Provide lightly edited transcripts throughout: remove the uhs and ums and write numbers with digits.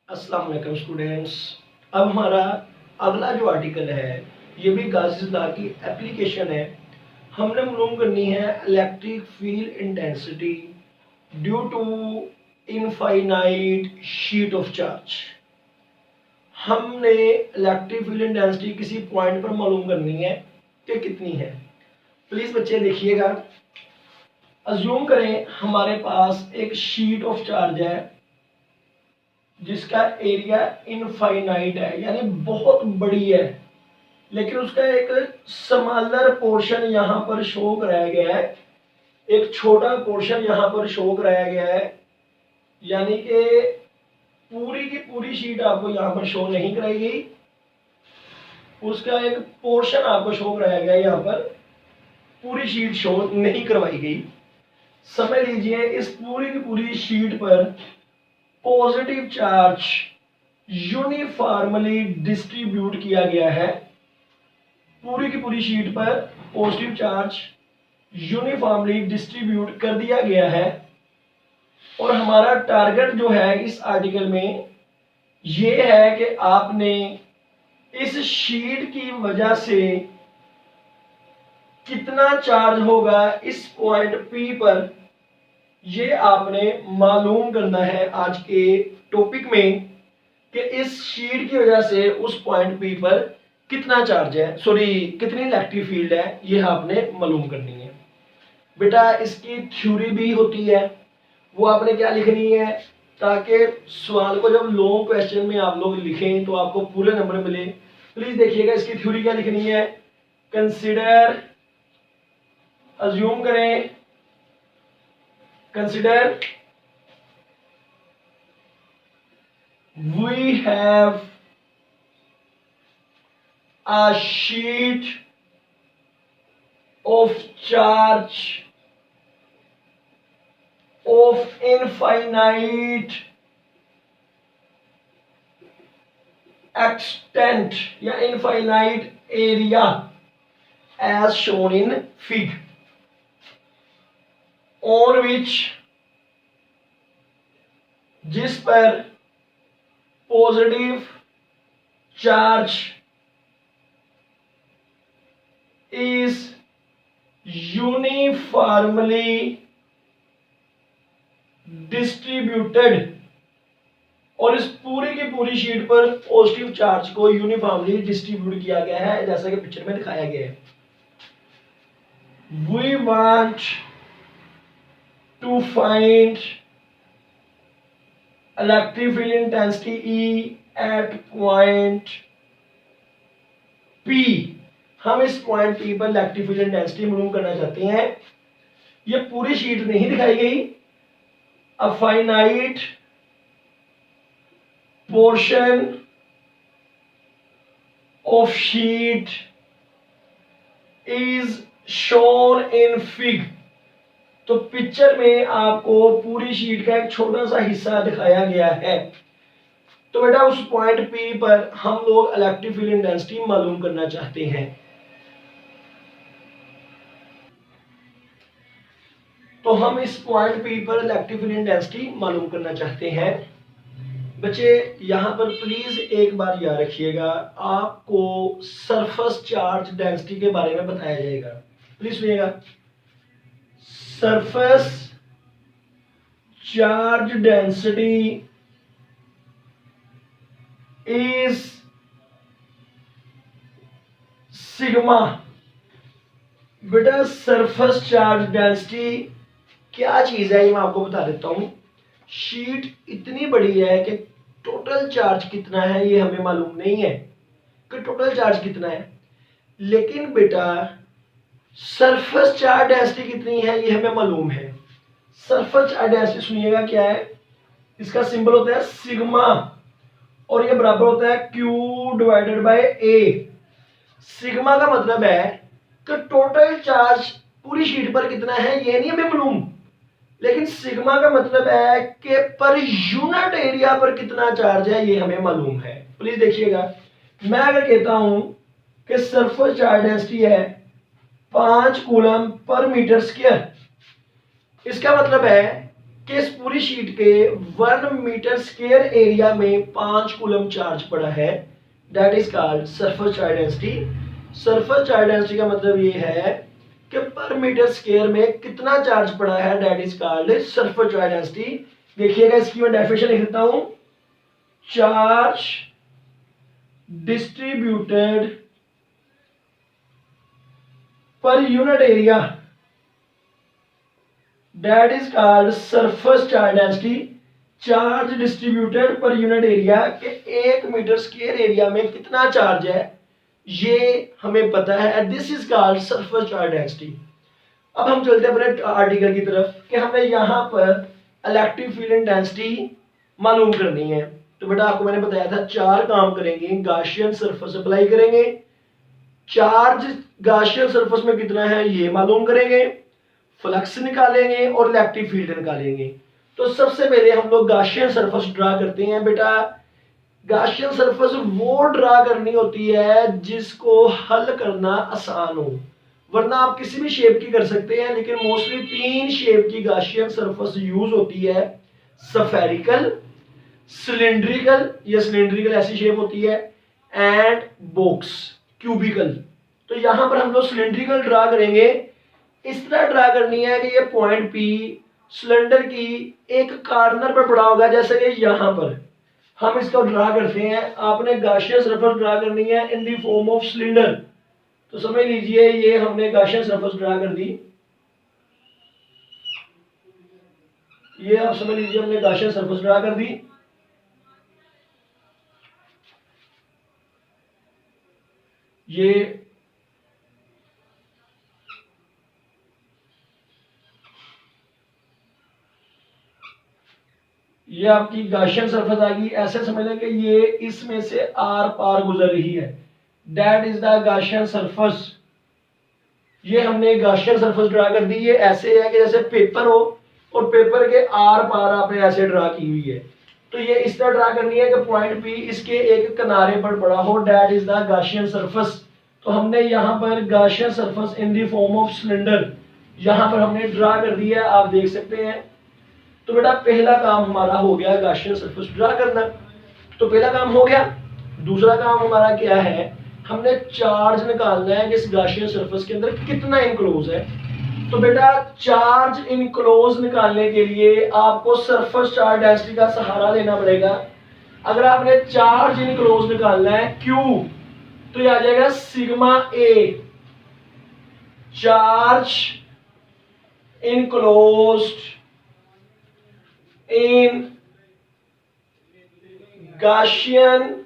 अस्सलाम वालेकुम स्टूडेंट्स। अब हमारा अगला जो आर्टिकल है ये भी गाज़ी लॉ की एप्लीकेशन है। हमने मालूम करनी है electric field intensity due to infinite sheet of charge. हमने इलेक्ट्रिक फील्ड इंटेंसिटी किसी पॉइंट पर मालूम करनी है कि कितनी है। प्लीज़ बच्चे देखिएगा। अज्यूम करें हमारे पास एक शीट ऑफ चार्ज है जिसका एरिया इनफाइनाइट है, यानी बहुत बड़ी है, लेकिन उसका एक स्मॉलर पोर्शन यहाँ पर शो कराया गया है, एक छोटा पोर्शन यहाँ पर शो कराया गया है। यानी कि पूरी की पूरी शीट आपको यहाँ पर शो नहीं कराई गई, उसका एक पोर्शन आपको शो कराया गया है, यहाँ पर पूरी शीट शो नहीं करवाई गई। समझ लीजिए इस पूरी की पूरी शीट पर पॉजिटिव चार्ज यूनिफॉर्मली डिस्ट्रीब्यूट किया गया है। पूरी की पूरी शीट पर पॉजिटिव चार्ज यूनिफॉर्मली डिस्ट्रीब्यूट कर दिया गया है। और हमारा टारगेट जो है इस आर्टिकल में ये है कि आपने इस शीट की वजह से कितना चार्ज होगा इस पॉइंट P पर, ये आपने मालूम करना है आज के टॉपिक में कि इस शीट की वजह से उस पॉइंट P पर कितना चार्ज है, कितनी इलेक्ट्रिक फील्ड है, ये आपने मालूम करनी है। बेटा इसकी थ्योरी भी होती है, वो आपने क्या लिखनी है ताकि सवाल को जब लॉन्ग क्वेश्चन में आप लोग लिखें तो आपको पूरे नंबर मिले। प्लीज देखिएगा इसकी थ्योरी क्या लिखनी है। कंसिडर, अज्यूम करें, consider we have a sheet of charge of infinite extent या infinite area as shown in fig, on which जिस पर positive charge is uniformly distributed, और इस पूरी की पूरी शीट पर पॉजिटिव चार्ज को यूनिफॉर्मली डिस्ट्रीब्यूट किया गया है जैसा कि पिक्चर में दिखाया गया है। We want to find electric field intensity E at point P। हम इस पॉइंट P पर इलेक्ट्रिक फील्ड इंटेंसिटी मालूम करना चाहते हैं। ये पूरी शीट नहीं दिखाई गई। A finite portion of sheet is shown in fig. तो पिक्चर में आपको पूरी शीट का एक छोटा सा हिस्सा दिखाया गया है। तो बेटा उस पॉइंट P पर हम लोग इलेक्ट्रिक फील्ड इंटेंसिटी मालूम करना चाहते हैं। तो हम इस पॉइंट P पर इलेक्ट्रिक फील्ड इंटेंसिटी मालूम करना चाहते हैं। बच्चे यहां पर प्लीज एक बार याद रखिएगा, आपको सरफेस चार्ज डेंसिटी के बारे में बताया जाएगा। प्लीज सुनिएगा, surface charge density is sigma. बेटा सरफेस चार्ज डेंसिटी क्या चीज है ये मैं आपको बता देता हूं। शीट इतनी बड़ी है कि टोटल चार्ज कितना है ये हमें मालूम नहीं है कि टोटल चार्ज कितना है, लेकिन बेटा सरफेस चार्ज डेंसिटी कितनी है ये हमें मालूम है। सरफेस चार्ज डेंसिटी सुनिएगा क्या है, इसका सिंबल होता है सिग्मा और ये बराबर होता है Q divided by A। Sigma का मतलब है कि टोटल चार्ज पूरी शीट पर कितना है ये नहीं हमें मालूम, लेकिन सिग्मा का मतलब है कि पर यूनिट एरिया पर कितना चार्ज है ये हमें मालूम है। प्लीज देखिएगा, मैं अगर कहता हूं कि सरफेस चार्ज डेंसिटी है 5 कूलम पर मीटर स्क्वायर, इसका मतलब है कि इस पूरी शीट के 1 मीटर स्क्वायर एरिया में 5 कूलम चार्ज पड़ा है, that is called surface charge density. Surface charge density का मतलब ये है कि पर मीटर स्क्वायर में कितना चार्ज पड़ा है, that is called surface charge density. देखिएगा इसकी मैं डेफिनेशन लिख देता हूं, charge distributed per unit area, that is called surface charge density। Charge distributed per unit area के 1 मीटर स्क्वायर एरिया में कितना चार्ज है ये हमें पता है, this is called surface charge density. अब हम चलते हैं अपने आर्टिकल की तरफ कि हमें यहाँ पर इलेक्ट्रिक फील्ड एंड डेंसिटी मालूम करनी है। तो बेटा आपको मैंने बताया था 4 काम करेंगे, गाशियन सरफेस अप्लाई करेंगे, चार्ज गाशियन सरफेस में कितना है ये मालूम करेंगे, फ्लक्स निकालेंगे और इलेक्ट्रिक फील्ड निकालेंगे। तो सबसे पहले हम लोग गाशियन सरफेस ड्रा करते हैं। बेटा गाशियन सरफेस वो ड्रा करनी होती है जिसको हल करना आसान हो, वरना आप किसी भी शेप की कर सकते हैं, लेकिन मोस्टली 3 शेप की गाशियन सरफेस यूज होती है, स्फेरिकल, सिलिंड्रिकल, या सिलिंड्रिकल ऐसी शेप होती है, एंड बॉक्स क्यूबिकल। तो यहां पर हम लोग सिलिंड्रिकल ड्रा करेंगे। इस तरह ड्रा करनी है कि ये पॉइंट पी सिलेंडर की एक कॉर्नर पर पड़ा होगा, जैसे कि यहां पर हम इसको ड्रा करते हैं। आपने गाशियन सरफेस ड्रा करनी है in the form of cylinder. तो समझ लीजिए ये हमने गाशियन सरफेस ड्रा कर दी, ये आप समझ लीजिए हमने गाशियन सरफेस ड्रा कर दी। ये आपकी गाशियन सरफेस आ गई। ऐसे समझ लें कि ये इसमें से आर पार गुजर रही है, that is the Gaussian surface. ये हमने गाशियन सरफेस ड्रा कर दी। ये ऐसे है कि जैसे पेपर हो और पेपर के आर पार आपने ऐसे ड्रा की हुई है। तो ये इस तरह ड्रा करनी है कि पॉइंट पी इसके एक किनारे पर पड़ा हो, that is the Gaussian surface. तो हमने यहाँ पर Gaussian surface in the form of cylinder यहाँ पर हमने ड्रा कर दिया है, आप देख सकते हैं। तो बेटा पहला काम हमारा हो गया गाशियन सरफेस ड्रा करना, तो पहला काम हो गया। दूसरा काम हमारा क्या है, हमने चार्ज निकालना है कि इस गाशियन सरफेस के अंदर कितना इनक्लोज है। तो बेटा चार्ज इनक्लोज निकालने के लिए आपको सरफेस चार्ज डेंसिटी का सहारा लेना पड़ेगा। अगर आपने चार्ज इनक्लोज निकालना है क्यू, तो ये आ जाएगा sigma A, charge enclosed in Gaussian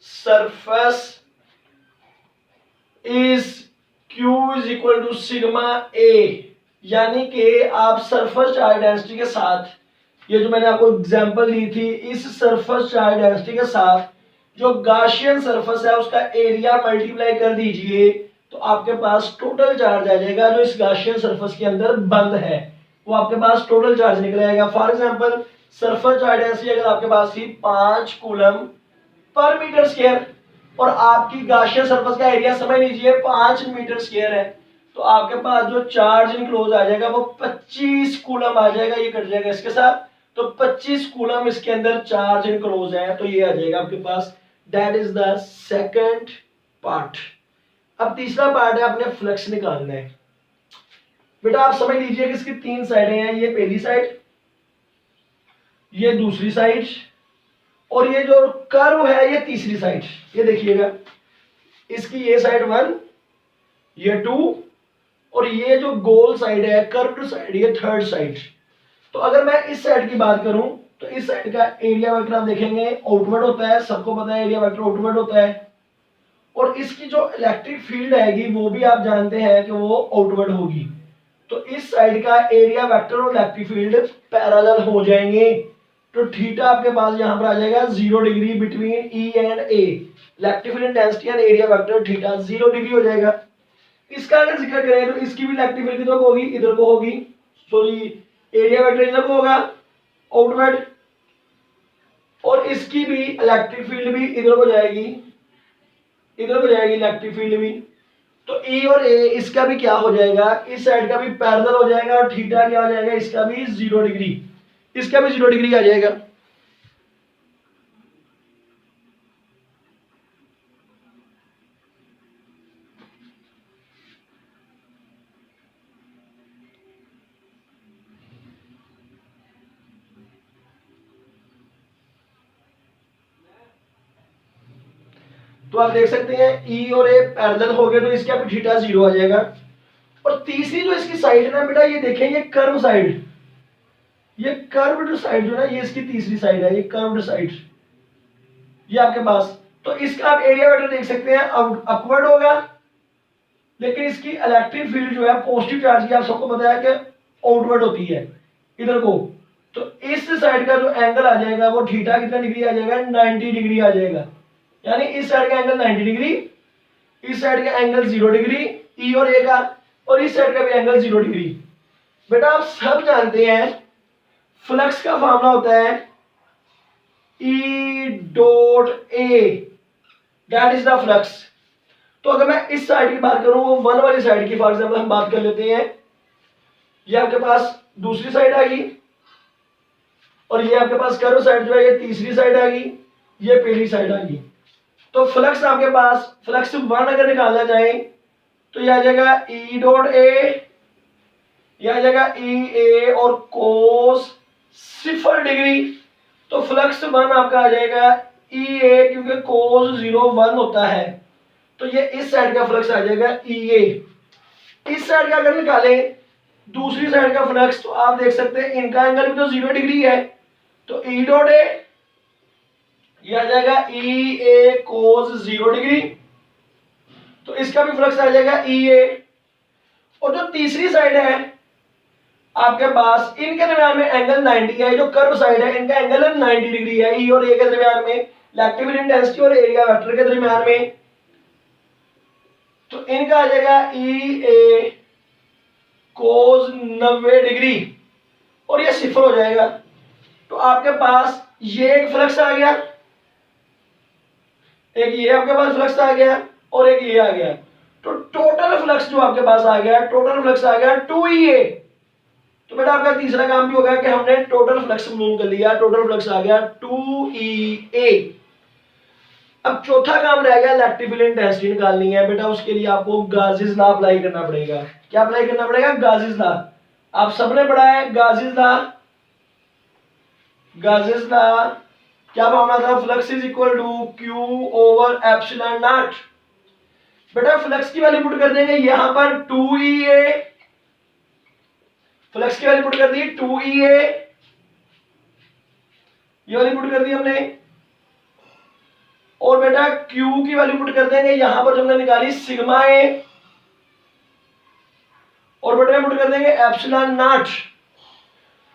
surface is Q is equal to sigma A। यानी कि आप सरफेस चार्ज डेंसिटी के साथ, ये जो मैंने आपको एग्जांपल दी थी, इस सरफेस चार्ज डेंसिटी के साथ जो गाशियन सरफेस है उसका एरिया मल्टीप्लाई कर दीजिए, तो आपके पास टोटल चार्ज आ जाएगा जो इस गाशियन सरफेस के अंदर बंद है, वो आपके पास टोटल चार्ज निकल आएगा। For example surface charge density अगर आपके पास थी 5 कूलम पर मीटर स्क्वायर और आपकी गाशियन सरफेस का एरिया समझ लीजिए 5 मीटर स्क्वायर है, तो आपके पास जो चार्ज इनक्लोज आ जाएगा वो 25 कूलम आ जाएगा, ये कट जाएगा इसके साथ। तो 25 कूलम इसके अंदर चार्ज इनक्लोज है, तो ये आ जाएगा आपके पास, that is the second part. अब तीसरा पार्ट है अपने फ्लक्स निकालना है। बेटा आप समझ लीजिए कि इसकी 3 साइडें हैं, ये पहली साइड, ये दूसरी साइड, और ये जो कर्व है ये तीसरी साइड। ये देखिएगा इसकी ये साइड 1, ये 2, और ये जो गोल साइड है कर्व्ड साइड ये थर्ड साइड। तो अगर मैं इस साइड की बात करूं तो इस साइड का एरिया वेक्टर आप देखेंगे आउटवर्ड होता है, सबको पता है एरिया वेक्टर आउटवर्ड होता है, और इसकी जो इलेक्ट्रिक फील्ड आएगी वो भी आप जानते हैं कि वो आउटवर्ड होगी। तो इस साइड का एरिया वेक्टर और इलेक्ट्रिक फील्ड पैरेलल हो जाएंगे, तो थीटा आपके पास यहां पर आ जाएगा 0 degree between E and A. Electric field density and area vector theta 0 degree हो जाएगा। इसका अगर जिक्र करें तो इसकी भी इलेक्ट्रिक फील्ड किधर को होगी, इधर को होगी, सॉरी एरिया वेक्टर इधर को होगा आउटवर्ड, और इसकी भी इलेक्ट्रिक फील्ड भी इधर को जाएगी, इधर को जाएगी इलेक्ट्रिक फील्ड भी। तो ई और ए इसका भी क्या हो जाएगा, इस साइड का भी पैरेलल हो जाएगा और थीटा क्या हो जाएगा, इसका भी 0 डिग्री, इसका भी 0 डिग्री आ जाएगा। तो आप देख सकते हैं ई और ए पैरेलल हो गए तो इसका भी थीटा 0 आ जाएगा। और तीसरी जो इसकी साइड है ना बेटा, ये देखें, ये कर्व साइड, ये कर्व्ड साइड जो है ये इसकी तीसरी साइड है, ये कर्व्ड साइड ये आपके पास। तो इसका आप एरिया वेक्टर देख सकते हैं, अपवर्ड होगा, लेकिन इसकी इलेक्ट्रिक फील्ड जो है पॉजिटिव चार्ज की आप सबको पता है कि आउटवर्ड होती है इधर को। तो इस साइड का जो एंगल आ जाएगा वो थीटा कितना डिग्री आ जाएगा, 90 डिग्री आ जाएगा। यानी इस साइड का एंगल 90 डिग्री, इस साइड का एंगल 0 डिग्री ई और ए का, और इस साइड का भी एंगल 0 डिग्री। बेटा आप सब जानते हैं फ्लक्स का फॉर्मूला होता है E dot A, that is the flux. तो अगर मैं इस साइड की बात करूं, वो 1 वाली साइड की फॉर एग्जांपल हम बात कर लेते हैं, ये आपके पास दूसरी साइड आ गई, और ये आपके पास कर्व साइड जो है ये तीसरी साइड आ गई, ये पहली साइड आ गई। तो फ्लक्स आपके पास, फ्लक्स 1 अगर निकालना चाहे तो यह आ जाएगा ई डॉट ए, यह आ जाएगा ई ए और कोस 0 डिग्री। तो फ्लक्स 1 आपका आ जाएगा ई ए, क्योंकि कोस 0 1 होता है, तो ये इस साइड का फ्लक्स आ जाएगा ई ए। इस साइड का अगर निकालें दूसरी साइड का फ्लक्स, तो आप देख सकते हैं इनका एंगल भी तो 0 डिग्री है, तो ई डॉट ए ये आ जाएगा ई ए कोस 0 डिग्री, तो इसका भी फ्लक्स आ जाएगा ई ए। और जो तीसरी साइड है आपके पास, इनके दरमियान में एंगल 90 है, जो कर्व साइड है इनका एंगल 90 डिग्री है ई और ए के दरमियान में, इलेक्ट्रिक इंटेंसिटी और एरिया वेक्टर के दरमियान में। तो इनका आ जाएगा ई ए कोस 90 डिग्री, और ये 0 हो जाएगा। तो आपके पास ये एक फ्लक्स आ गया, एक ये आपके पास फ्लक्स आ गया, और एक ये आ गया। तो टोटल फ्लक्स जो आपके पास आ गया, टोटल फ्लक्स आ गया 2EA। तो बेटा आपका तीसरा काम भी हो गया कि हमने टोटल फ्लक्स मालूम कर लिया, टोटल फ्लक्स आ गया 2EA। अब चौथा काम रह गया इलेक्ट्रिक फील्ड इंटेंसिटी निकालनी है। बेटा उसके लिए आपको गाउसियन लॉ अप्लाई करना पड़ेगा। क्या अप्लाई करना पड़ेगा? Gaussian law. आप सबने पढ़ा है गाउसियन लॉ। गाउसियन लॉ क्या फॉर्मूला था? Flux is equal to Q over epsilon not. बेटा फ्लक्स की वैल्यू पुट कर देंगे यहां पर 2EA, फ्लक्स की वैल्यू पुट कर दी 2EA, ये वाली पुट कर दी हमने। और बेटा Q की वैल्यू पुट कर देंगे यहां पर जो हमने निकाली सिग्मा ए, और बेटा पुट कर देंगे एप्सिलॉन नॉट।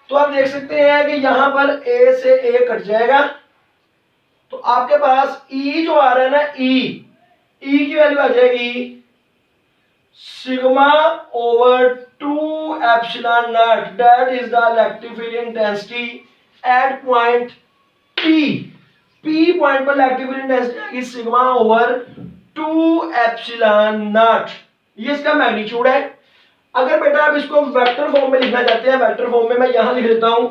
तो आप देख सकते हैं कि यहां पर A से A कट जाएगा, तो आपके पास E जो आ रहा है ना, E की वैल्यू आ जाएगी sigma over 2 epsilon not, that is the electric field intensity at point P point पर इलेक्ट्रिक फील्ड इंटेंसिटी आएगी सिग्मा ओवर 2 एप्सिलॉन नॉट। ये इसका मैग्नीट्यूड है। अगर बेटा आप इसको वेक्टर फॉर्म में लिखना चाहते हैं, वेक्टर फॉर्म में मैं यहां लिख देता हूं।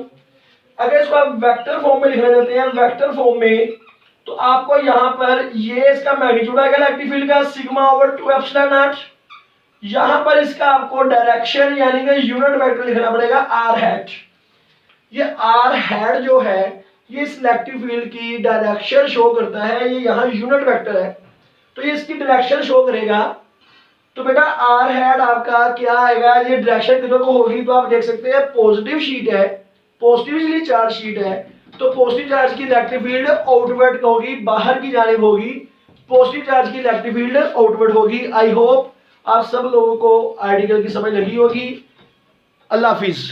अगर इसको आप वेक्टर फॉर्म में लिखना चाहते हैं, वेक्टर फॉर्म में, तो आपको यहां पर ये इसका मैग्नीट्यूड आएगा इलेक्ट्रिक फील्ड का सिग्मा ओवर 2 एप्सिलॉन नॉट। यहां पर इसका आपको डायरेक्शन यानी कि यूनिट वेक्टर लिखना पड़ेगा आर हैट। ये आर हैट जो है ये इस इलेक्ट्रिक फील्ड की डायरेक्शन शो करता है, ये यहां यूनिट वेक्टर है, तो ये इसकी डायरेक्शन शो करेगा। तो बेटा आर हैट आपका क्या आएगा, ये डायरेक्शन किधर को होगी? तो आप देख सकते हैं पॉजिटिव शीट है, पॉजिटिवली चार्ज शीट है, तो पॉजिटिव चार्ज की इलेक्ट्रिक फील्ड आउटवर्ड होगी, बाहर की जानिब होगी। पॉजिटिव चार्ज की इलेक्ट्रिक फील्ड आउटवर्ड होगी। आई होप आप सब लोगों को आर्टिकल की समझ लगी होगी। अल्लाह हाफिज।